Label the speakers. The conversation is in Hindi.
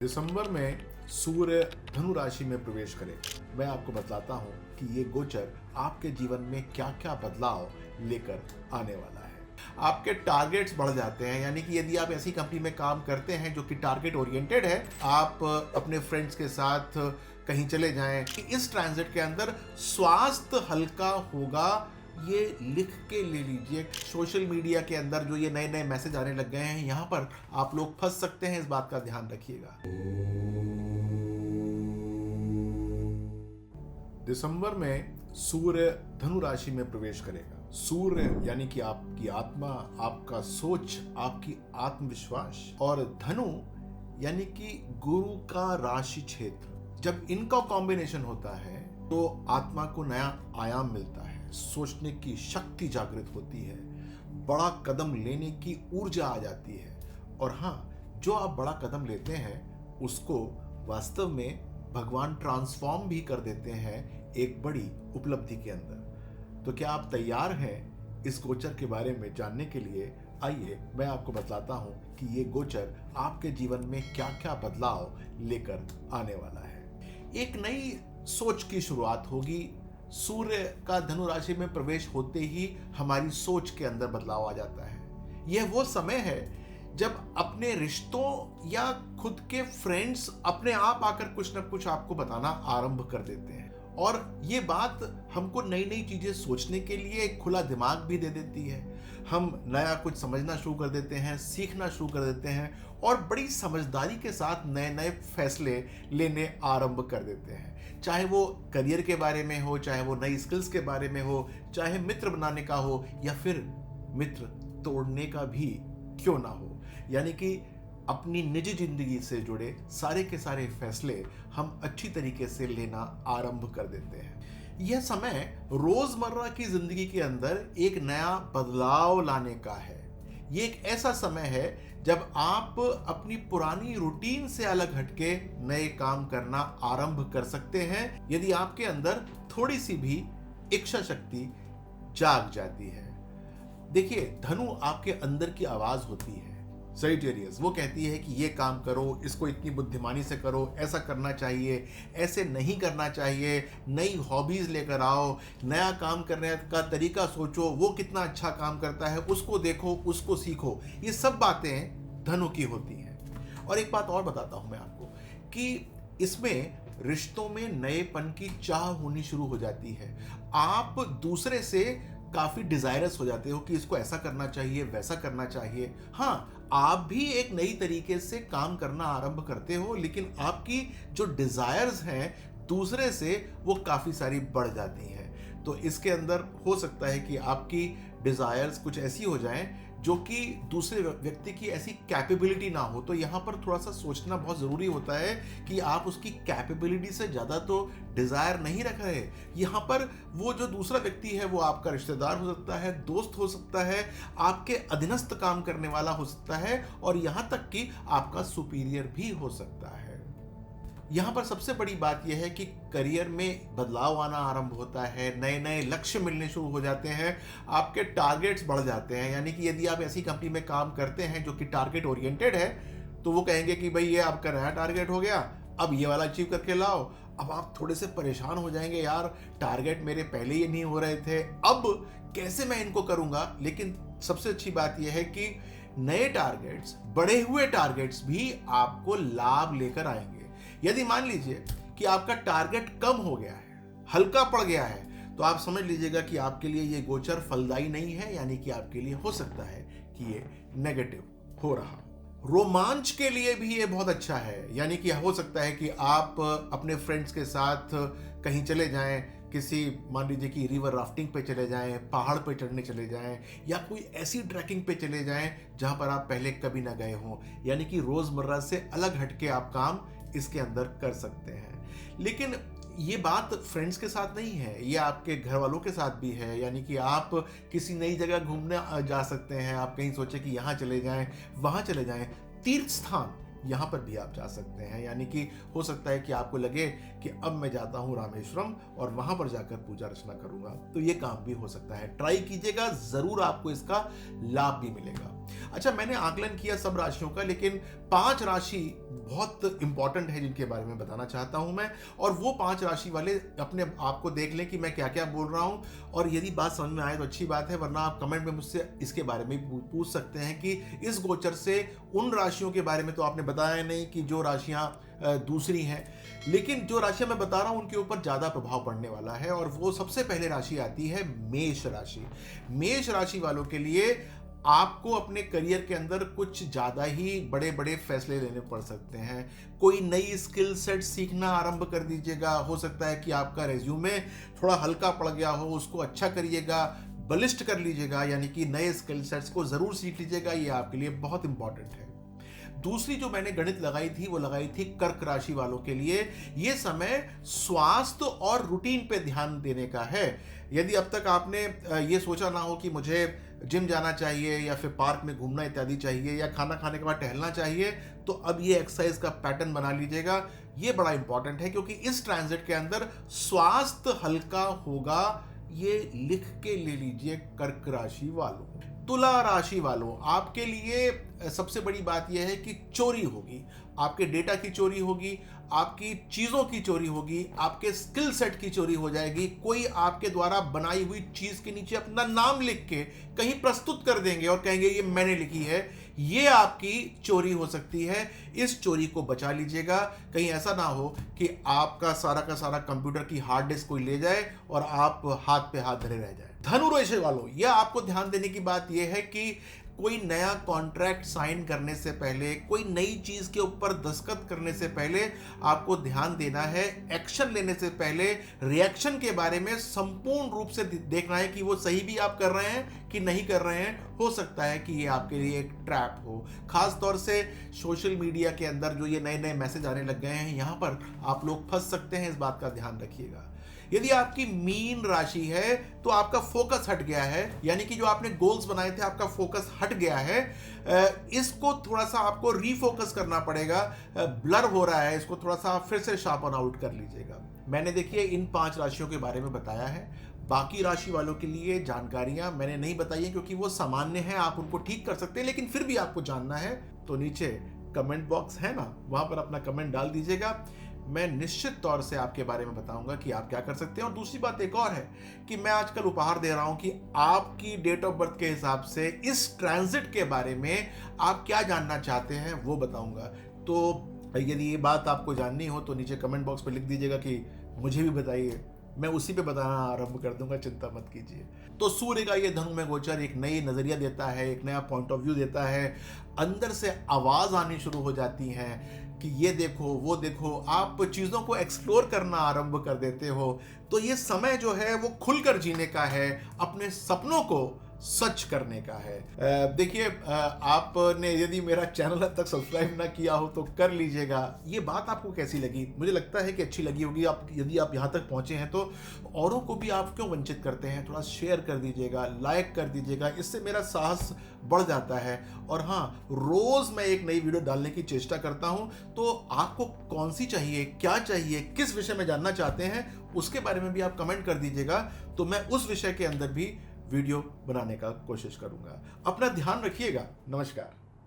Speaker 1: दिसंबर में सूर्य धनु राशि में प्रवेश करेगा। मैं आपको बतलाता हूँ कि ये गोचर आपके जीवन में क्या क्या बदलाव लेकर आने वाला है। आपके टारगेट्स बढ़ जाते हैं, यानी कि यदि आप ऐसी कंपनी में काम करते हैं जो कि टारगेट ओरिएंटेड है, आप अपने फ्रेंड्स के साथ कहीं चले जाएं कि इस ट्रांजिट के अंदर स्वास्थ्य हल्का होगा, ये लिख के ले लीजिए। सोशल मीडिया के अंदर जो ये नए नए मैसेज आने लग गए हैं, यहाँ पर आप लोग फंस सकते हैं, इस बात का ध्यान रखिएगा। दिसंबर में सूर्य धनु राशि में प्रवेश करेगा। सूर्य यानी कि आपकी आत्मा, आपका सोच, आपकी आत्मविश्वास, और धनु यानी कि गुरु का राशि क्षेत्र। जब इनका कॉम्बिनेशन होता है तो आत्मा को नया आयाम मिलता है, सोचने की शक्ति जागृत होती है, बड़ा कदम लेने की ऊर्जा आ जाती है। और हाँ, जो आप बड़ा कदम लेते हैं उसको वास्तव में भगवान ट्रांसफॉर्म भी कर देते हैं एक बड़ी उपलब्धि के अंदर। तो क्या आप तैयार हैं इस गोचर के बारे में जानने के लिए? आइए मैं आपको बतलाता हूं कि ये गोचर आपके जीवन में क्या क्या बदलाव लेकर आने वाला है। एक नई सोच की शुरुआत होगी। सूर्य का धनु राशि में प्रवेश होते ही हमारी सोच के अंदर बदलाव आ जाता है। यह वो समय है जब अपने रिश्तों या खुद के फ्रेंड्स अपने आप आकर कुछ ना कुछ आपको बताना आरंभ कर देते हैं, और ये बात हमको नई नई चीजें सोचने के लिए एक खुला दिमाग भी दे देती है। हम नया कुछ समझना शुरू कर देते हैं, सीखना शुरू कर देते हैं, और बड़ी समझदारी के साथ नए नए फैसले लेने आरंभ कर देते हैं। चाहे वो करियर के बारे में हो, चाहे वो नई स्किल्स के बारे में हो, चाहे मित्र बनाने का हो, या फिर मित्र तोड़ने का भी क्यों ना हो। यानी कि अपनी निजी जिंदगी से जुड़े सारे के सारे फैसले हम अच्छी तरीके से लेना आरंभ कर देते हैं। यह समय रोजमर्रा की जिंदगी के अंदर एक नया बदलाव लाने का है। ये एक ऐसा समय है जब आप अपनी पुरानी रूटीन से अलग हटके नए काम करना आरंभ कर सकते हैं, यदि आपके अंदर थोड़ी सी भी इच्छा शक्ति जाग जाती है। देखिए, धनु आपके अंदर की आवाज होती है, सजिटेरियस। वो कहती है कि ये काम करो, इसको इतनी बुद्धिमानी से करो, ऐसा करना चाहिए, ऐसे नहीं करना चाहिए, नई हॉबीज लेकर आओ, नया काम करने का तरीका सोचो, वो कितना अच्छा काम करता है, उसको देखो, उसको सीखो। ये सब बातें धनु की होती हैं। और एक बात और बताता हूं मैं आपको कि इसमें रिश्तों में नएपन की चाह होनी शुरू हो जाती है। आप दूसरे से काफी डिजायरस हो जाते हो कि इसको ऐसा करना चाहिए, वैसा करना चाहिए। हाँ, आप भी एक नई तरीके से काम करना आरंभ करते हो, लेकिन आपकी जो डिजायर्स हैं दूसरे से वो काफी सारी बढ़ जाती हैं। तो इसके अंदर हो सकता है कि आपकी डिजायर्स कुछ ऐसी हो जाएं जो कि दूसरे व्यक्ति की ऐसी कैपेबिलिटी ना हो। तो यहाँ पर थोड़ा सा सोचना बहुत ज़रूरी होता है कि आप उसकी कैपेबिलिटी से ज़्यादा तो डिज़ायर नहीं रख रहे। यहाँ पर वो जो दूसरा व्यक्ति है वो आपका रिश्तेदार हो सकता है, दोस्त हो सकता है, आपके अधीनस्थ काम करने वाला हो सकता है, और यहाँ तक कि आपका सुपीरियर भी हो सकता है। यहाँ पर सबसे बड़ी बात यह है कि करियर में बदलाव आना आरंभ होता है, नए नए लक्ष्य मिलने शुरू हो जाते हैं, आपके टारगेट्स बढ़ जाते हैं। यानी कि यदि आप ऐसी कंपनी में काम करते हैं जो कि टारगेट ओरिएंटेड है, तो वो कहेंगे कि भाई ये आपका नया टारगेट हो गया, अब ये वाला अचीव करके लाओ। अब आप थोड़े से परेशान हो जाएंगे, यार टारगेट मेरे पहले ये नहीं हो रहे थे, अब कैसे मैं इनको करूंगा। लेकिन सबसे अच्छी बात यह है कि नए टारगेट्स, बढ़े हुए टारगेट्स भी आपको लाभ लेकर आएंगे। यदि मान लीजिए कि आपका टारगेट कम हो गया है, हल्का पड़ गया है, तो आप समझ लीजिएगा कि आपके लिए ये गोचर फलदायी नहीं है, यानी कि आपके लिए हो सकता है कि ये नेगेटिव हो रहा। रोमांच के लिए भी ये बहुत अच्छा है, यानी कि हो सकता है कि आप अपने फ्रेंड्स के साथ कहीं चले जाएं, किसी मान लीजिए कि रिवर राफ्टिंग पे चले जाएं, पहाड़ पे चढ़ने चले जाएं, या कोई ऐसी ट्रैकिंग पे चले जाएं जहां पर आप पहले कभी ना गए हों। यानी कि रोजमर्रा से अलग हटके आप काम इसके अंदर कर सकते हैं। लेकिन ये बात फ्रेंड्स के साथ नहीं है, ये आपके घर वालों के साथ भी है। यानी कि आप किसी नई जगह घूमने जा सकते हैं, आप कहीं सोचे कि यहाँ चले जाएं, वहाँ चले जाएं। तीर्थ स्थान यहाँ पर भी आप जा सकते हैं। यानी कि हो सकता है कि आपको लगे कि अब मैं जाता हूँ रामेश्वरम और वहाँ पर जाकर पूजा अर्चना करूँगा, तो ये काम भी हो सकता है। ट्राई कीजिएगा, ज़रूर आपको इसका लाभ भी मिलेगा। अच्छा, मैंने आकलन किया सब राशियों का, लेकिन 5 राशि बहुत इंपॉर्टेंट है जिनके बारे में बताना चाहता हूं मैं, और वो 5 राशि वाले अपने आप को देख लें कि मैं क्या क्या बोल रहा हूं, और यदि बात समझ में आए तो अच्छी बात है, वरना आप कमेंट में मुझसे इसके बारे में पूछ सकते हैं कि इस गोचर से उन राशियों के बारे में तो आपने बताया नहीं कि जो राशियां दूसरी हैं, लेकिन जो राशियां मैं बता रहा हूं उनके ऊपर ज़्यादा प्रभाव पड़ने वाला है। और वो सबसे पहले राशि आती है मेष राशि। मेष राशि वालों के लिए आपको अपने करियर के अंदर कुछ ज़्यादा ही बड़े बड़े फैसले लेने पड़ सकते हैं। कोई नई स्किल सेट सीखना आरंभ कर दीजिएगा। हो सकता है कि आपका रेज्यूमे थोड़ा हल्का पड़ गया हो, उसको अच्छा करिएगा, बलिष्ठ कर लीजिएगा, यानी कि नए स्किल सेट्स को ज़रूर सीख लीजिएगा। ये आपके लिए बहुत इंपॉर्टेंट है। दूसरी जो मैंने गणित लगाई थी वो लगाई थी कर्क राशि वालों के लिए। ये समय स्वास्थ्य और रूटीन पे ध्यान देने का है। यदि अब तक आपने ये सोचा ना हो कि मुझे जिम जाना चाहिए या फिर पार्क में घूमना इत्यादि चाहिए या खाना खाने के बाद टहलना चाहिए, तो अब ये एक्सरसाइज का पैटर्न बना लीजिएगा। ये बड़ा इंपॉर्टेंट है, क्योंकि इस ट्रांजिट के अंदर स्वास्थ्य हल्का होगा। ये लिख के ले लीजिए कर्क राशि वालों। तुला राशि वालों, आपके लिए सबसे बड़ी बात यह है कि चोरी होगी। आपके डेटा की चोरी होगी, आपकी चीज़ों की चोरी होगी, आपके स्किल सेट की चोरी हो जाएगी। कोई आपके द्वारा बनाई हुई चीज़ के नीचे अपना नाम लिख के कहीं प्रस्तुत कर देंगे और कहेंगे ये मैंने लिखी है। ये आपकी चोरी हो सकती है। इस चोरी को बचा लीजिएगा। कहीं ऐसा ना हो कि आपका सारा का सारा कंप्यूटर की हार्ड डिस्क कोई ले जाए और आप हाथ पे हाथ धरे रह जाए। धनु राशि वालों, यह आपको ध्यान देने की बात यह है कि कोई नया कॉन्ट्रैक्ट साइन करने से पहले, कोई नई चीज के ऊपर दस्तखत करने से पहले आपको ध्यान देना है। एक्शन लेने से पहले रिएक्शन के बारे में संपूर्ण रूप से देखना है कि वो सही भी आप कर रहे हैं कि नहीं कर रहे हैं। हो सकता है कि ये आपके लिए एक ट्रैप हो। खास तौर से सोशल मीडिया के अंदर जो ये नए नए मैसेज आने लग गए हैं, यहाँ पर आप लोग फंस सकते हैं। इस बात का ध्यान रखिएगा। यदि आपकी मीन राशि है तो आपका फोकस हट गया है, यानी कि जो आपने गोल्स बनाए थे आपका फोकस हट गया है। इसको थोड़ा सा आपको रीफोकस करना पड़ेगा। ब्लर हो रहा है, इसको थोड़ा सा फिर से शार्पन आउट कर लीजिएगा। मैंने देखिए इन 5 राशियों के बारे में बताया है। बाकी राशि वालों के लिए जानकारियां मैंने नहीं बताई है, क्योंकि वो सामान्य है, आप उनको ठीक कर सकते हैं। लेकिन फिर भी आपको जानना है तो नीचे कमेंट बॉक्स है ना, वहां पर अपना कमेंट डाल दीजिएगा। मैं निश्चित तौर से आपके बारे में बताऊंगा कि आप क्या कर सकते हैं। और दूसरी बात एक और है कि मैं आजकल उपहार दे रहा हूं कि आपकी डेट ऑफ बर्थ के हिसाब से इस ट्रांजिट के बारे में आप क्या जानना चाहते हैं वो बताऊंगा। तो यदि ये बात आपको जाननी हो तो नीचे कमेंट बॉक्स पर लिख दीजिएगा कि मुझे भी बताइए, मैं उसी पे बताना आरंभ कर दूंगा, चिंता मत कीजिए। तो सूर्य का ये धनु में गोचर एक नई नजरिया देता है, एक नया पॉइंट ऑफ व्यू देता है। अंदर से आवाज आनी शुरू हो जाती है कि ये देखो वो देखो, आप चीज़ों को एक्सप्लोर करना आरंभ कर देते हो। तो ये समय जो है वो खुलकर जीने का है, अपने सपनों को सच करने का है। देखिए, आपने यदि मेरा चैनल अब तक सब्सक्राइब ना किया हो तो कर लीजिएगा। ये बात आपको कैसी लगी? मुझे लगता है कि अच्छी लगी होगी। आप यदि आप यहाँ तक पहुँचे हैं तो औरों को भी आप क्यों वंचित करते हैं? थोड़ा शेयर कर दीजिएगा, लाइक कर दीजिएगा, इससे मेरा साहस बढ़ जाता है। और हाँ, रोज़ मैं एक नई वीडियो डालने की चेष्टा करता हूँ। तो आपको कौन सी चाहिए, क्या चाहिए, किस विषय में जानना चाहते हैं, उसके बारे में भी आप कमेंट कर दीजिएगा। तो मैं उस विषय के अंदर भी वीडियो बनाने का कोशिश करूंगा। अपना ध्यान रखिएगा। नमस्कार।